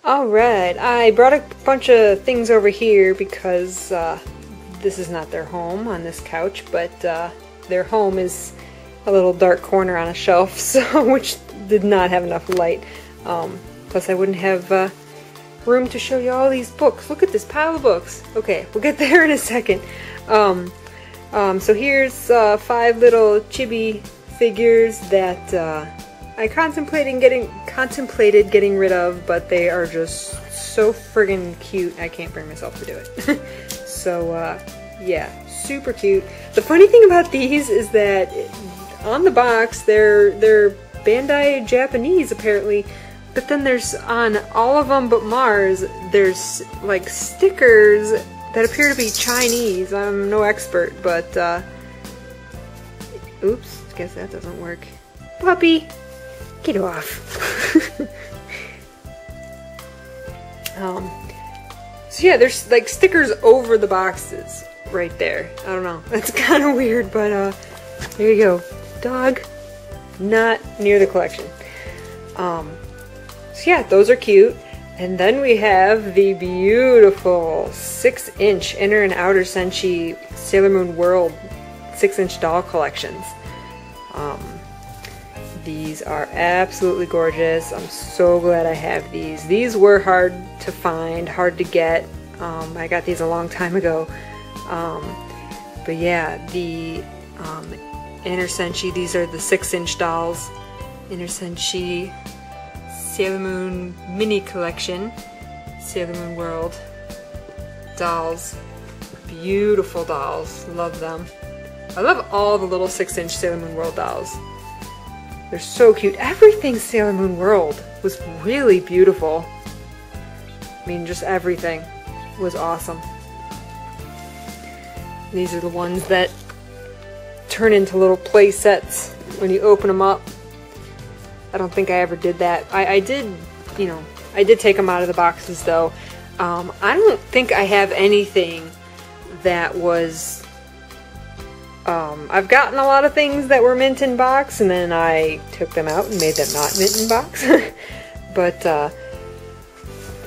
Alright, I brought a bunch of things over here because this is not their home on this couch, but their home is a little dark corner on a shelf, so which did not have enough light. Plus I wouldn't have room to show you all these books. Look at this pile of books. Okay, we'll get there in a second. So here's 5 little chibi figures that I contemplated getting rid of, but they are just so friggin' cute, I can't bring myself to do it. So, yeah, super cute. The funny thing about these is that on the box, they're Bandai Japanese, apparently, but then there's, on all of them but Mars, there's, like, stickers that appear to be Chinese. I'm no expert, but, oops, guess that doesn't work. Puppy! Get off. So yeah, there's like stickers over the boxes right there. I don't know. That's kind of weird, but there you go. Dog, not near the collection. So yeah, those are cute. And then we have the beautiful 6-inch Inner and Outer Senshi Sailormoon World 6-inch doll collections. These are absolutely gorgeous. I'm so glad I have these. These were hard to find, hard to get. I got these a long time ago. But yeah, the Inner Senshi, these are the 6-inch dolls. Inner Senshi Sailormoon Mini Collection. Sailormoon World dolls. Beautiful dolls. Love them. I love all the little 6-inch Sailormoon World dolls. They're so cute. Everything Sailormoon World was really beautiful. I mean, just everything was awesome. These are the ones that turn into little play sets when you open them up. I don't think I ever did that. I did, you know, I did take them out of the boxes though. I don't think I have anything that was... I've gotten a lot of things that were mint in box, and then I took them out and made them not mint in box. But, I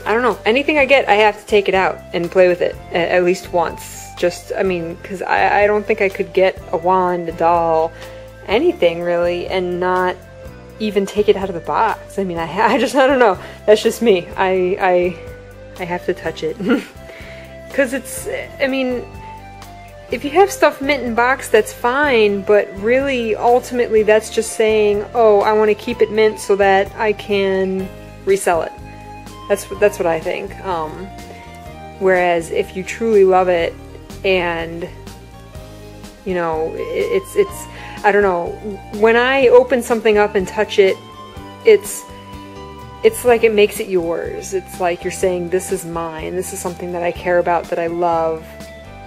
don't know. Anything I get, I have to take it out and play with it at least once. Just, I mean, because I don't think I could get a wand, a doll, anything really, and not even take it out of the box. I mean, I don't know. That's just me. I have to touch it. Because it's, I mean... If you have stuff mint in box, that's fine, but really, ultimately, that's just saying, oh, I want to keep it mint so that I can resell it. That's what I think. Whereas, if you truly love it, and, you know, it's I don't know, when I open something up and touch it, it's like it makes it yours. It's like you're saying, this is mine, this is something that I care about, that I love.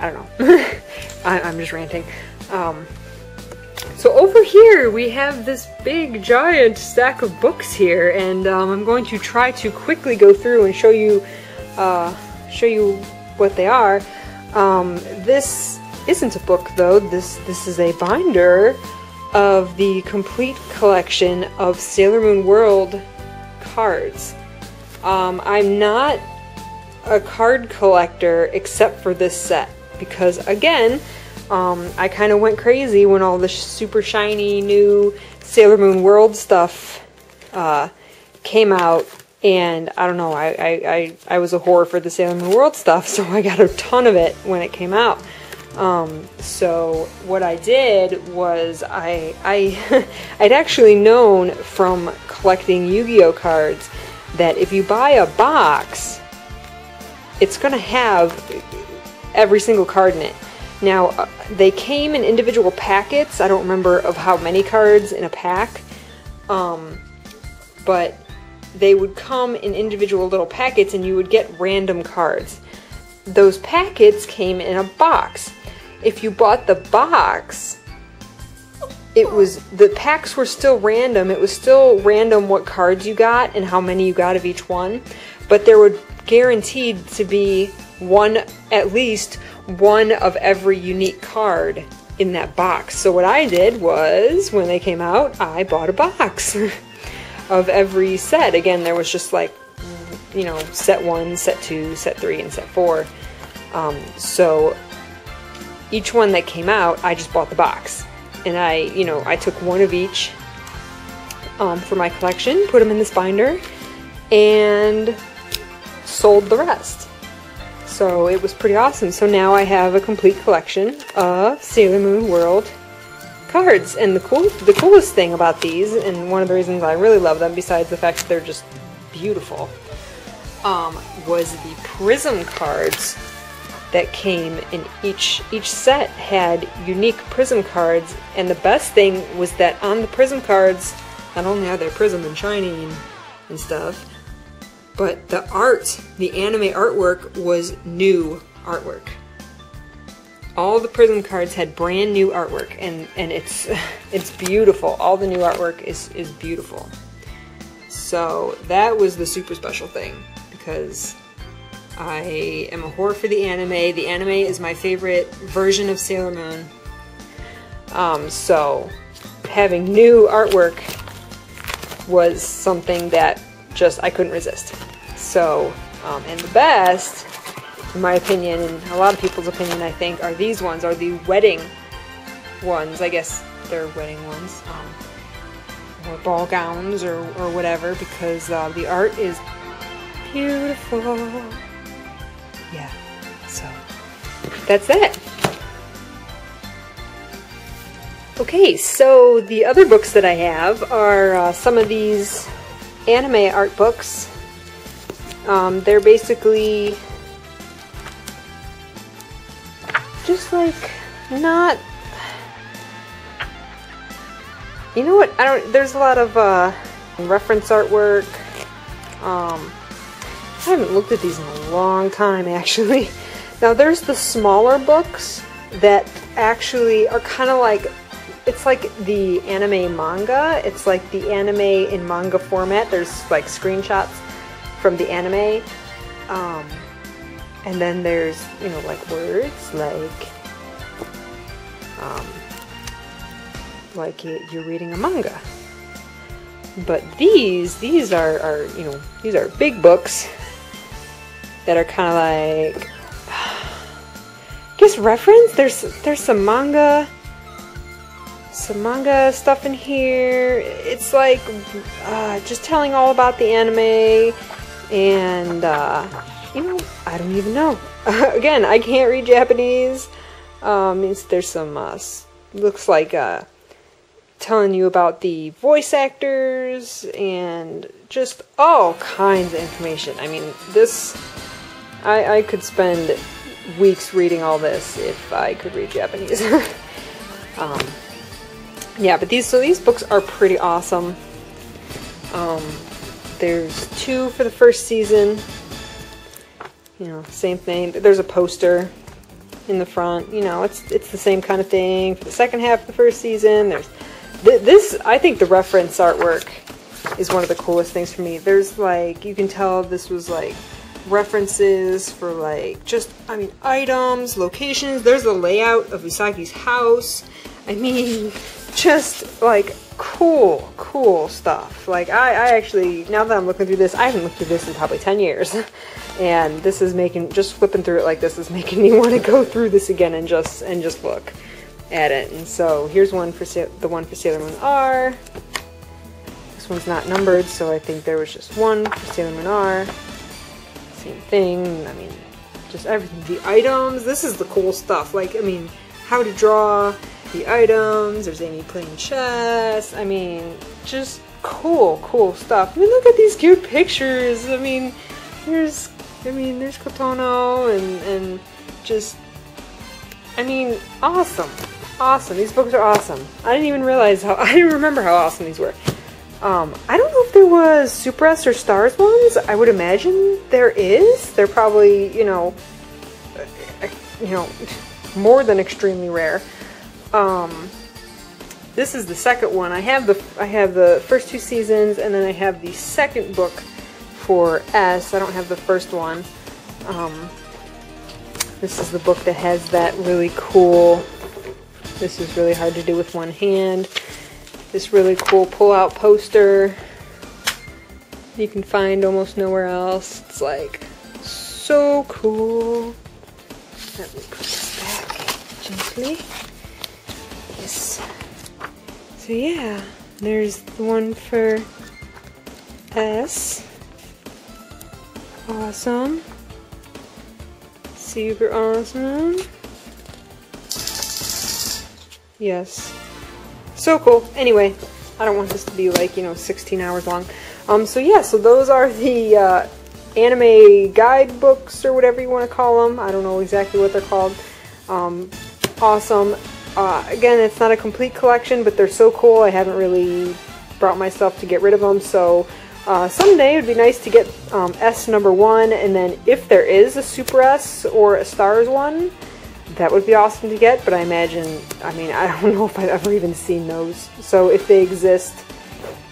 I don't know. I'm just ranting. So over here we have this big giant stack of books here, and I'm going to try to quickly go through and show you what they are. This isn't a book though. This is a binder of the complete collection of Sailormoon World cards. I'm not a card collector except for this set. Because, again, I kind of went crazy when all the super shiny new Sailormoon World stuff came out, and I don't know, I was a whore for the Sailormoon World stuff, so I got a ton of it when it came out. So what I did was I'd actually known from collecting Yu-Gi-Oh cards that if you buy a box, it's going to have every single card in it. Now, they came in individual packets. I don't remember of how many cards in a pack, but they would come in individual little packets and you would get random cards. Those packets came in a box. If you bought the box, the packs were still random. It was still random what cards you got and how many you got of each one, but there would guaranteed to be at least one of every unique card in that box. So what I did was, when they came out, I bought a box of every set. Again, there was just like you know, set 1, set 2, set 3, and set 4. So each one that came out, I just bought the box. And I took one of each for my collection, put them in this binder, and sold the rest. So it was pretty awesome. So now I have a complete collection of Sailor Moon World cards. And the coolest thing about these, and one of the reasons I really love them, besides the fact that they're just beautiful, was the prism cards that came in each set had unique prism cards. And the best thing was that on the prism cards, not only are they prism and shiny and stuff, but the art, the anime artwork, was new artwork. All the prism cards had brand new artwork, and it's beautiful. All the new artwork is beautiful. So that was the super special thing, because I am a whore for the anime. The anime is my favorite version of Sailor Moon. So having new artwork was something that just I couldn't resist. So, and the best, in my opinion, and a lot of people's opinion, I think, are these ones, are the wedding ones. I guess they're wedding ones, or ball gowns, or whatever, because the art is beautiful. Yeah, so that's it. Okay, so the other books that I have are some of these anime art books. They're basically just like not, you know what, there's a lot of reference artwork. I haven't looked at these in a long time, actually. Now there's the smaller books that actually are kind of like, it's like the anime manga. It's like the anime in manga format. There's like screenshots from the anime. And then there's, you know, like words, like you're reading a manga. But these are, you know, these are big books that are kind of like, I guess reference. There's some manga stuff in here. It's like just telling all about the anime, and you know, I don't even know. Again, I can't read Japanese. There's some looks like telling you about the voice actors and just all kinds of information. I mean, this, I could spend weeks reading all this if I could read Japanese. Yeah, but these books are pretty awesome. There's 2 for the first season. You know, same thing. There's a poster in the front. You know, it's the same kind of thing for the second half of the first season. There's this. I think the reference artwork is one of the coolest things for me. There's like, you can tell this was like references for like just, I mean, items, locations. There's the layout of Usagi's house. I mean, just like cool stuff. Like I actually, now that I'm looking through this, I haven't looked through this in probably 10 years. And this is making, just flipping through it like this is making me want to go through this again and just look at it. And so here's one for the one for Sailor Moon R. This one's not numbered, so I think there was just one for Sailor Moon R. Same thing. I mean, just everything. The items. This is the cool stuff. Like, I mean, how to draw the items. There's Amy playing chess. I mean, just cool stuff. I mean, look at these cute pictures. I mean, there's Kotono and just, I mean, awesome. These books are awesome. I didn't remember how awesome these were. I don't know if there was Super S or Stars ones. I would imagine there is. They're probably, you know, more than extremely rare. This is the second one. I have the first 2 seasons, and then I have the second book for S. I don't have the first one. This is the book that has that really cool, this is really hard to do with one hand, this really cool pull-out poster you can find almost nowhere else. It's like so cool. Let me put this back gently. Yes. So yeah, there's the one for S. Awesome. Super awesome. Yes. So cool. Anyway, I don't want this to be like, 16 hours long. So yeah, so those are the anime guidebooks or whatever you want to call them. I don't know exactly what they're called. Awesome. Again, it's not a complete collection, but they're so cool. I haven't really brought myself to get rid of them, so someday it would be nice to get S #1, and then if there is a Super S or a Stars one, that would be awesome to get, but I imagine, I don't know if I've ever even seen those, so if they exist,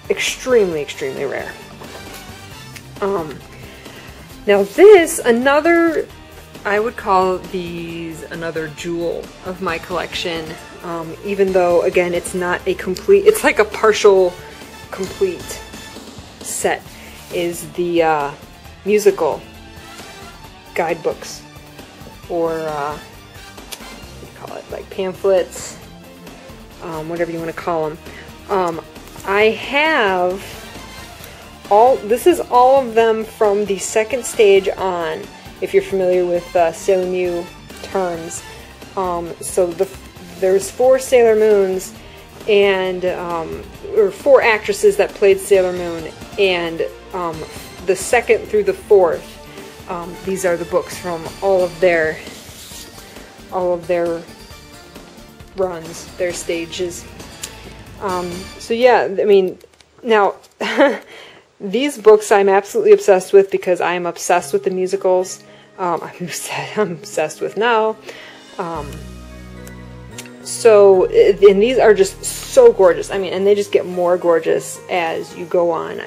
extremely, extremely rare. Now this, I would call these another jewel of my collection, even though, again, it's not a complete, it's like a partial complete set, is the musical guidebooks, or what do you call it, like pamphlets, whatever you want to call them. I have this is all of them from the second stage on, if you're familiar with Sailormoon terms. So there's 4 Sailor Moons, and or 4 actresses that played Sailor Moon, and the second through the 4th, these are the books from all of their runs, their stages. So yeah, now these books I'm absolutely obsessed with because I am obsessed with the musicals. I'm obsessed with now. And these are just so gorgeous. And they just get more gorgeous as you go on.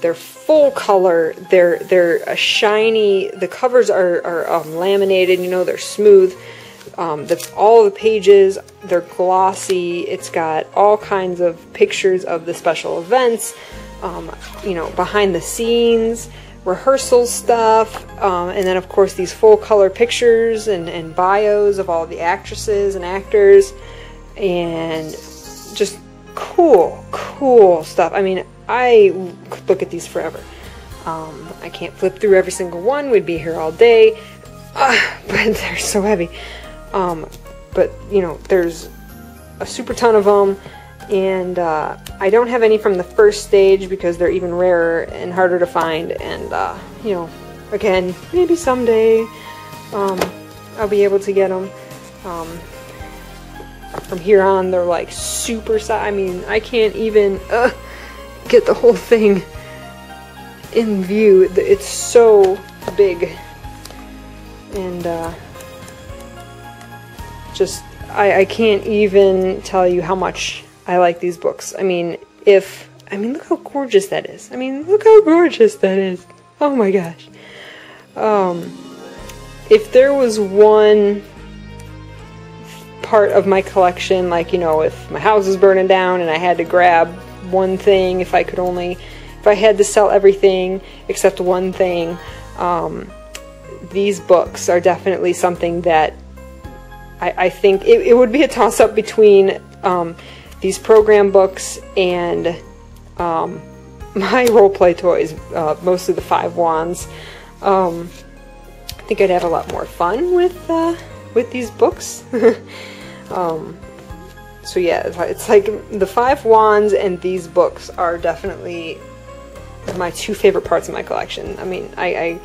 They're full color. They're a shiny. The covers are laminated. They're smooth. All the pages, they're glossy. It's got all kinds of pictures of the special events. Behind the scenes, rehearsal stuff, and then of course these full color pictures and bios of all the actresses and actors, and just cool stuff. I could look at these forever. I can't flip through every single one, we'd be here all day, but they're so heavy. But there's a super ton of them. And I don't have any from the first stage because they're even rarer and harder to find, and again, maybe someday I'll be able to get them. From here on, they're like super size. I can't even get the whole thing in view. It's so big, and I can't even tell you how much I like these books. Look how gorgeous that is. Look how gorgeous that is. Oh my gosh. If there was one part of my collection, like, if my house is burning down and I had to grab one thing, if I had to sell everything except one thing, these books are definitely something that I think it would be a toss-up between these program books and my role-play toys, mostly the 5 Wands. I think I'd have a lot more fun with these books. So yeah, it's like the 5 Wands and these books are definitely my 2 favorite parts of my collection. I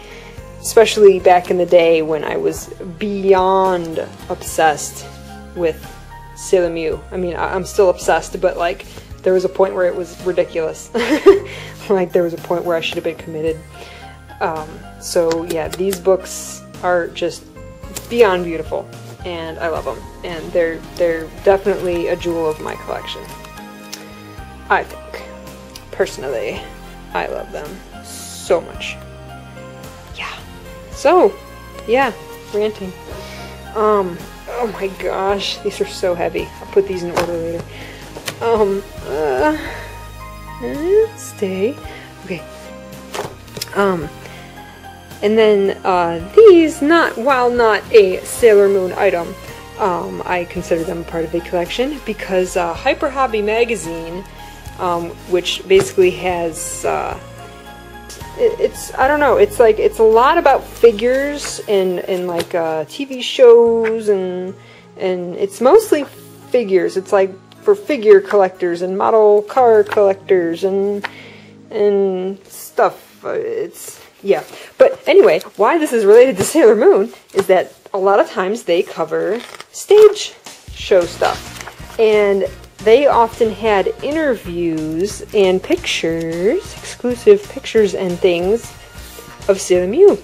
especially back in the day when I was beyond obsessed with Sailor Moon. I'm still obsessed, but like there was a point where it was ridiculous. Like there was a point where I should have been committed. So yeah, these books are just beyond beautiful, and I love them, and they're definitely a jewel of my collection. I think, personally, I love them so much. Yeah. So, yeah, ranting. Oh my gosh, these are so heavy. I'll put these in order later. Stay. Okay, And then these, while not a Sailor Moon item, I consider them part of the collection because Hyper Hobby magazine, which basically has I don't know, it's a lot about figures and like TV shows and it's mostly figures. It's like for figure collectors and model car collectors and stuff. Yeah. But anyway, why this is related to Sailor Moon is that a lot of times they cover stage show stuff. And they often had interviews and pictures, exclusive pictures and things of Sailor Moon.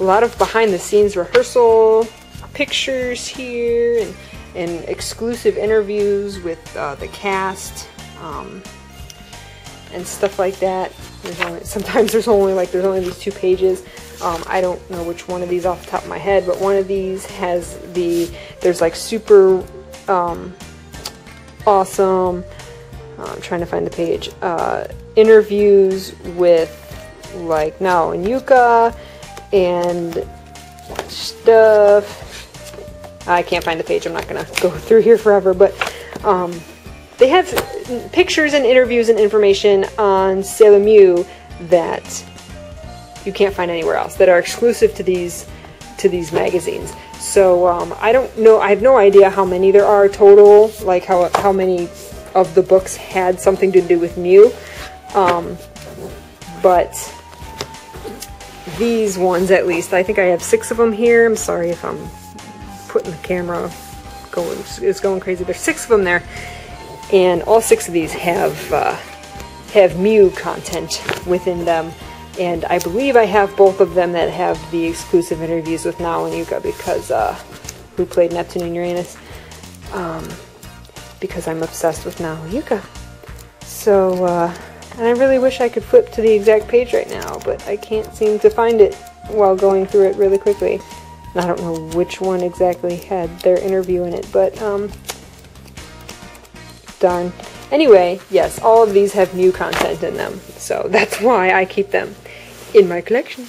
A lot of behind the scenes rehearsal pictures here and exclusive interviews with the cast and stuff like that. Sometimes there's only these 2 pages. I don't know which one of these off the top of my head, but one of these has there's like super awesome, I'm trying to find the page, interviews with like Nao and Yuka and stuff. I can't find the page, I'm not gonna go through here forever, but they have pictures and interviews and information on Sailor Moon that you can't find anywhere else, that are exclusive to these magazines. So I don't know, I have no idea how many there are total, like how many of the books had something to do with Mew. But these ones, at least, I think I have 6 of them here. I'm sorry if I'm putting the camera going crazy. There's 6 of them there. And all 6 of these have Mew content within them, and I believe I have both of them that have the exclusive interviews with Nao and Yuka, because who played Neptune and Uranus, because I'm obsessed with Nao and Yuka. So and I really wish I could flip to the exact page right now, but I can't seem to find it while going through it really quickly. And I don't know which one exactly had their interview in it, but darn. Anyway, yes, all of these have new content in them, so that's why I keep them in my collection.